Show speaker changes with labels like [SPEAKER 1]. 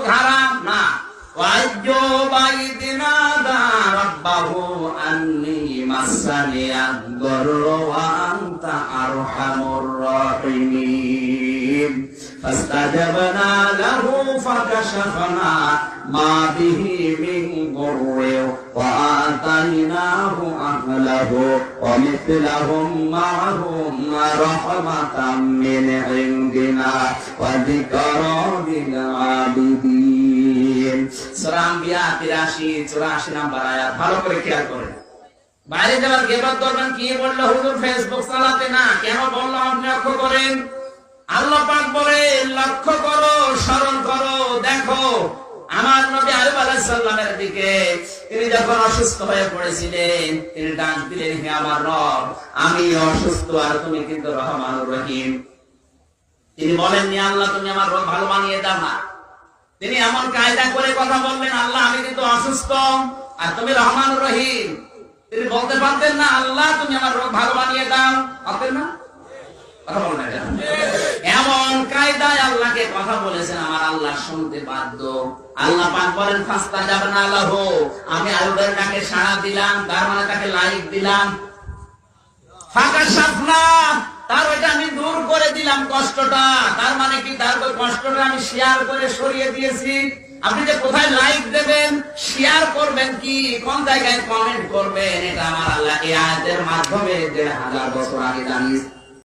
[SPEAKER 1] সুদ হারাম না। ওয়াইয়ুবা ইয নাদা রাব্বাহু আন্নী মাসানিয়াদ দাররু ওয়া আনতা আরহামুর রাহিমিন ফাস্তাজাবনা লাহু ফাকাশাফনা মা বিহি মিন গুররিন ওয়া আতাইনাহু আহলাহু ওয়া মিথলাহুম মা'হুম রাহমাতাম মিন ইনদিনা ওয়া যিকরা লিল আবিদিন। সূরা আম্বিয়া 83-84 নম্বর আয়াত। ভালো করে খেয়াল করেন। বাইরে যাওয়ার গীবত করবেন, কি বললো হুজুর ফেসবুক চালাতে না, কেন বললো আপনি লক্ষ্য করেন। আল্লাহ পাক বলে লক্ষ্য করো, স্মরণ করো, দেখো আমার নবী আইয়ুব আলাইহিস সালামের দিকে তিনি যখন অসুস্থ হয়ে পড়েছিলেন, তিনি ডাক দিলেন, হে আমার রব, আমি অসুস্থ আর তুমি কিন্তু রহমানুর রহিম। তিনি বলেননি আল্লাহ তুমি আমার রোগ ভালো বানিয়ে দাও না। তিনি এমন কায়দা করে কথা বললেন, আল্লাহ আমি কিন্তু অসুস্থ আর তুমি রহমানুর রহিম। তিনি বলতে পারতেন না আল্লাহ তুমি আমার রোগ ভালো বানিয়ে দাও, পারতেন না? এমন কায়দায় আল্লাহকে কথা বলেছেন, আমার আল্লাহ শুনতে বাধ্য। আল্লাহ পাক বলেন ফাস্তাজাবনা লাহু, আমি আইয়ুবের ডাকে সাড়া দিলাম, তার মানে তাকে লাইক দিলাম। ফাকাশাফনা, তার ওইটা আমি দূর করে দিলাম কষ্টটা, তার মানে কি তার ওই কষ্টটা আমি শেয়ার করে সরিয়ে দিয়েছি। আপনি যে কোথায় লাইক দেবেন, শেয়ার করবেন, কি কোন জায়গায় কমেন্ট করবেন, এটা আমার আল্লাহ এই আয়াতের মাধ্যমে 1500 বছর আগে জানিয়েছে।